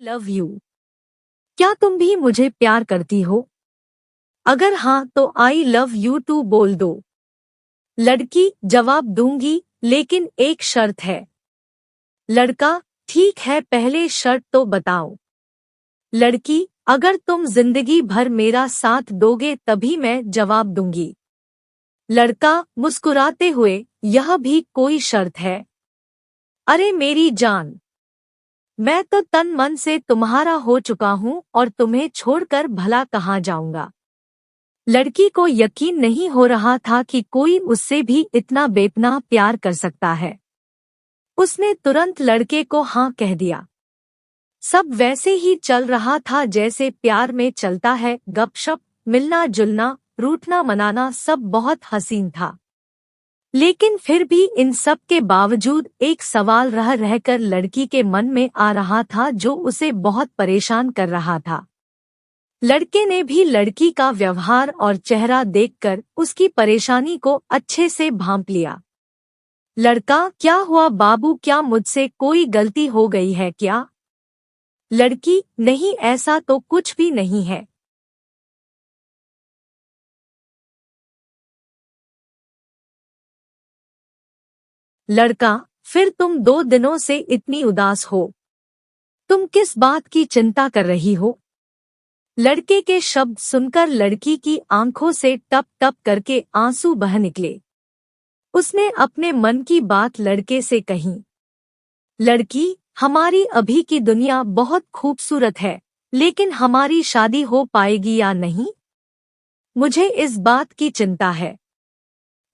Love you. क्या तुम भी मुझे प्यार करती हो? अगर हाँ तो आई लव यू टू बोल दो। लड़की, जवाब दूंगी, लेकिन एक शर्त है। लड़का, ठीक है, पहले शर्त तो बताओ। लड़की, अगर तुम जिंदगी भर मेरा साथ दोगे तभी मैं जवाब दूंगी। लड़का, मुस्कुराते हुए, यह भी कोई शर्त है? अरे मेरी जान, मैं तो तन मन से तुम्हारा हो चुका हूँ और तुम्हें छोड़कर भला कहाँ जाऊंगा। लड़की को यकीन नहीं हो रहा था कि कोई उससे भी इतना बेपनाह प्यार कर सकता है। उसने तुरंत लड़के को हाँ कह दिया। सब वैसे ही चल रहा था जैसे प्यार में चलता है, गपशप, मिलना जुलना, रूठना मनाना, सब बहुत हसीन था। लेकिन फिर भी इन सब के बावजूद एक सवाल रह रहकर लड़की के मन में आ रहा था जो उसे बहुत परेशान कर रहा था। लड़के ने भी लड़की का व्यवहार और चेहरा देखकर उसकी परेशानी को अच्छे से भांप लिया। लड़का, क्या हुआ बाबू, क्या मुझसे कोई गलती हो गई है क्या? लड़की, नहीं, ऐसा तो कुछ भी नहीं है। लड़का, फिर तुम 2 दिनों से इतनी उदास हो, तुम किस बात की चिंता कर रही हो? लड़के के शब्द सुनकर लड़की की आंखों से टप टप करके आंसू बह निकले। उसने अपने मन की बात लड़के से कही। लड़की, हमारी अभी की दुनिया बहुत खूबसूरत है, लेकिन हमारी शादी हो पाएगी या नहीं, मुझे इस बात की चिंता है।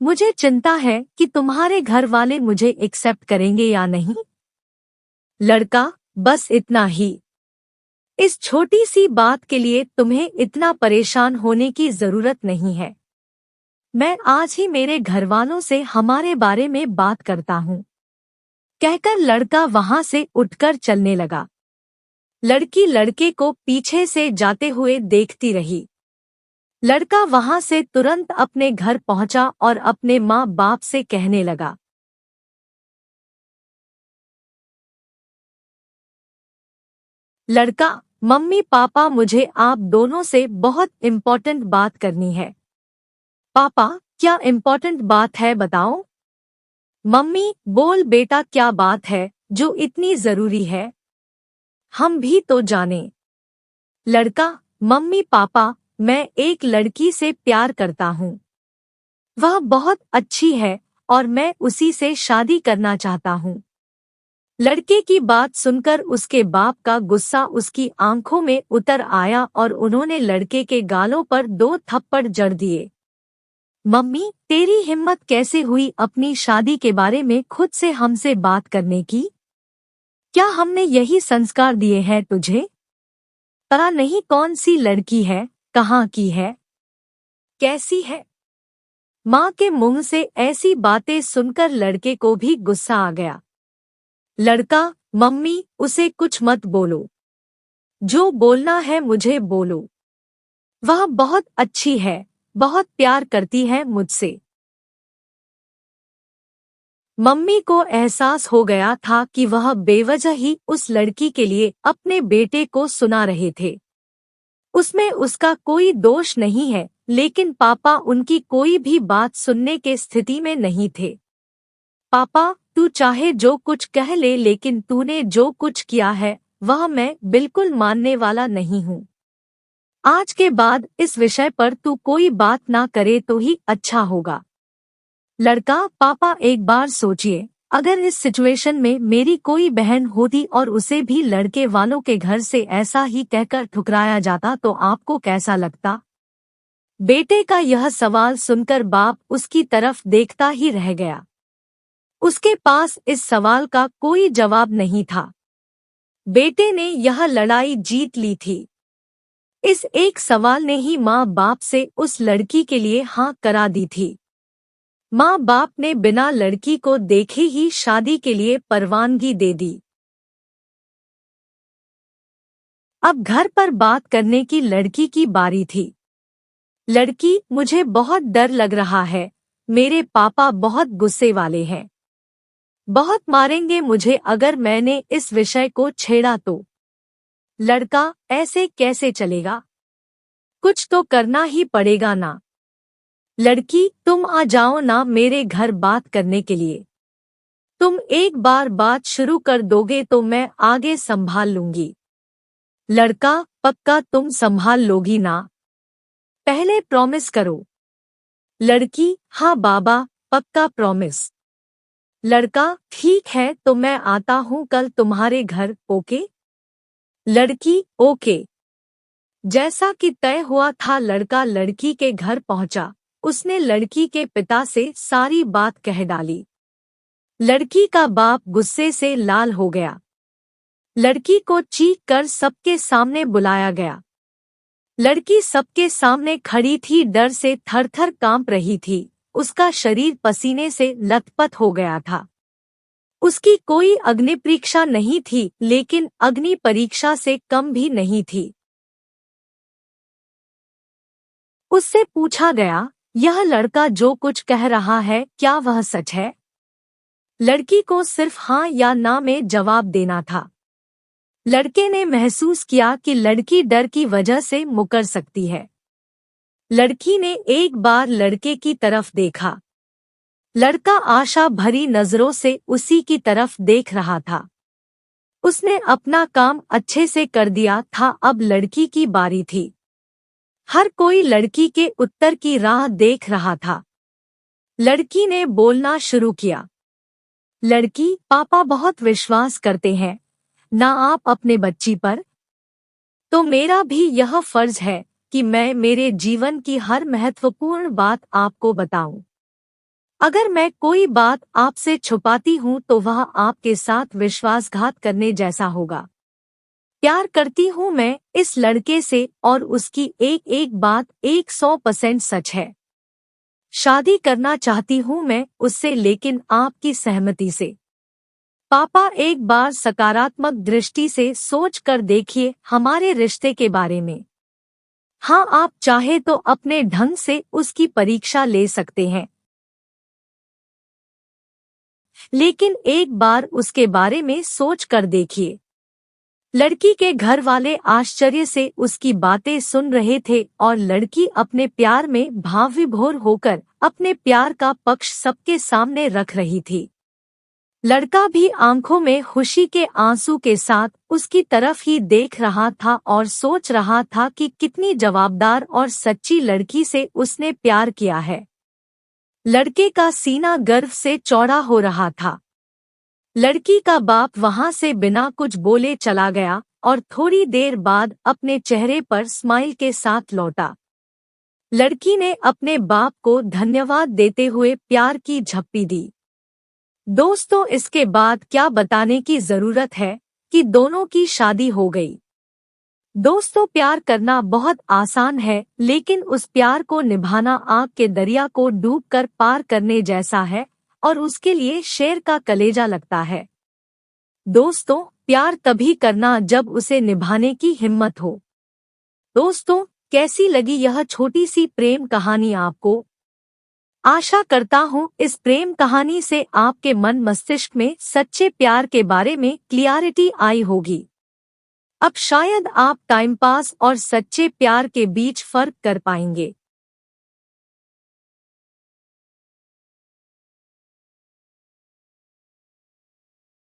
मुझे चिंता है कि तुम्हारे घर वाले मुझे एक्सेप्ट करेंगे या नहीं। लड़का, बस इतना ही। इस छोटी सी बात के लिए तुम्हें इतना परेशान होने की जरूरत नहीं है। मैं आज ही मेरे घरवालों से हमारे बारे में बात करता हूँ। कहकर लड़का वहां से उठकर चलने लगा। लड़की लड़के को पीछे से जाते हुए देखती रही। लड़का वहां से तुरंत अपने घर पहुंचा और अपने माँ बाप से कहने लगा। लड़का, मम्मी पापा, मुझे आप दोनों से बहुत इम्पोर्टेंट बात करनी है। पापा, क्या इम्पोर्टेंट बात है, बताओ। मम्मी, बोल बेटा, क्या बात है जो इतनी जरूरी है, हम भी तो जाने। लड़का, मम्मी पापा, मैं एक लड़की से प्यार करता हूँ। वह बहुत अच्छी है और मैं उसी से शादी करना चाहता हूँ। लड़के की बात सुनकर उसके बाप का गुस्सा उसकी आंखों में उतर आया और उन्होंने लड़के के गालों पर 2 थप्पड़ जड़ दिए। मम्मी, तेरी हिम्मत कैसे हुई अपनी शादी के बारे में खुद से हमसे बात करने की? क्या हमने यही संस्कार दिए हैं तुझे? पता नहीं कौन सी लड़की है, कहाँ की है, कैसी है। माँ के मुंह से ऐसी बातें सुनकर लड़के को भी गुस्सा आ गया। लड़का, मम्मी, उसे कुछ मत बोलो, जो बोलना है मुझे बोलो। वह बहुत अच्छी है, बहुत प्यार करती है मुझसे। मम्मी को एहसास हो गया था कि वह बेवजह ही उस लड़की के लिए अपने बेटे को सुना रहे थे। उसमें उसका कोई दोष नहीं है, लेकिन पापा उनकी कोई भी बात सुनने के स्थिति में नहीं थे। पापा, तू चाहे जो कुछ कह ले, लेकिन तूने जो कुछ किया है वह मैं बिल्कुल मानने वाला नहीं हूँ। आज के बाद इस विषय पर तू कोई बात ना करे तो ही अच्छा होगा। लड़का, पापा एक बार सोचिए, अगर इस सिचुएशन में मेरी कोई बहन होती और उसे भी लड़के वालों के घर से ऐसा ही कहकर ठुकराया जाता तो आपको कैसा लगता? बेटे का यह सवाल सुनकर बाप उसकी तरफ देखता ही रह गया। उसके पास इस सवाल का कोई जवाब नहीं था। बेटे ने यह लड़ाई जीत ली थी। इस एक सवाल ने ही माँ बाप से उस लड़की के लिए हाँ करा दी थी। माँ बाप ने बिना लड़की को देखे ही शादी के लिए परवानगी दे दी। अब घर पर बात करने की लड़की की बारी थी। लड़की, मुझे बहुत डर लग रहा है, मेरे पापा बहुत गुस्से वाले हैं, बहुत मारेंगे मुझे अगर मैंने इस विषय को छेड़ा तो। लड़का, ऐसे कैसे चलेगा? कुछ तो करना ही पड़ेगा ना। लड़की, तुम आ जाओ ना मेरे घर बात करने के लिए। तुम एक बार बात शुरू कर दोगे तो मैं आगे संभाल लूंगी। लड़का, पक्का तुम संभाल लोगी ना? पहले प्रॉमिस करो। लड़की, हाँ बाबा, पक्का प्रॉमिस। लड़का, ठीक है तो मैं आता हूँ कल तुम्हारे घर, ओके? लड़की, ओके। जैसा कि तय हुआ था, लड़का लड़की के घर पहुंचा। उसने लड़की के पिता से सारी बात कह डाली। लड़की का बाप गुस्से से लाल हो गया। लड़की को चीख कर सबके सामने बुलाया गया। लड़की सबके सामने खड़ी थी, डर से थर-थर कांप रही थी। उसका शरीर पसीने से लथपथ हो गया था। उसकी कोई अग्नि परीक्षा नहीं थी, लेकिन अग्नि परीक्षा से कम भी नहीं थी। उससे पूछा गया, यह लड़का जो कुछ कह रहा है क्या वह सच है? लड़की को सिर्फ हाँ या ना में जवाब देना था। लड़के ने महसूस किया कि लड़की डर की वजह से मुकर सकती है। लड़की ने एक बार लड़के की तरफ देखा। लड़का आशा भरी नजरों से उसी की तरफ देख रहा था। उसने अपना काम अच्छे से कर दिया था, अब लड़की की बारी थी। हर कोई लड़की के उत्तर की राह देख रहा था। लड़की ने बोलना शुरू किया। लड़की, पापा बहुत विश्वास करते हैं ना आप अपने बच्ची पर, तो मेरा भी यह फर्ज है कि मैं मेरे जीवन की हर महत्वपूर्ण बात आपको बताऊं। अगर मैं कोई बात आपसे छुपाती हूं तो वह आपके साथ विश्वासघात करने जैसा होगा। प्यार करती हूं मैं इस लड़के से और उसकी एक एक बात 100% सच है। शादी करना चाहती हूं मैं उससे, लेकिन आपकी सहमति से। पापा, एक बार सकारात्मक दृष्टि से सोच कर देखिए हमारे रिश्ते के बारे में। हाँ, आप चाहे तो अपने ढंग से उसकी परीक्षा ले सकते हैं, लेकिन एक बार उसके बारे में सोच कर देखिए। लड़की के घर वाले आश्चर्य से उसकी बातें सुन रहे थे और लड़की अपने प्यार में भावविभोर होकर अपने प्यार का पक्ष सबके सामने रख रही थी। लड़का भी आंखों में खुशी के आंसू के साथ उसकी तरफ ही देख रहा था और सोच रहा था कि कितनी जवाबदार और सच्ची लड़की से उसने प्यार किया है। लड़के का सीना गर्व से चौड़ा हो रहा था। लड़की का बाप वहां से बिना कुछ बोले चला गया और थोड़ी देर बाद अपने चेहरे पर स्माइल के साथ लौटा। लड़की ने अपने बाप को धन्यवाद देते हुए प्यार की झप्पी दी। दोस्तों, इसके बाद क्या बताने की जरूरत है कि दोनों की शादी हो गई। दोस्तों, प्यार करना बहुत आसान है, लेकिन उस प्यार को निभाना आग के दरिया को डूबकर पार करने जैसा है और उसके लिए शेर का कलेजा लगता है। दोस्तों, प्यार तभी करना जब उसे निभाने की हिम्मत हो। दोस्तों, कैसी लगी यह छोटी सी प्रेम कहानी आपको? आशा करता हूँ इस प्रेम कहानी से आपके मन मस्तिष्क में सच्चे प्यार के बारे में क्लियरिटी आई होगी। अब शायद आप टाइम पास और सच्चे प्यार के बीच फर्क कर पाएंगे।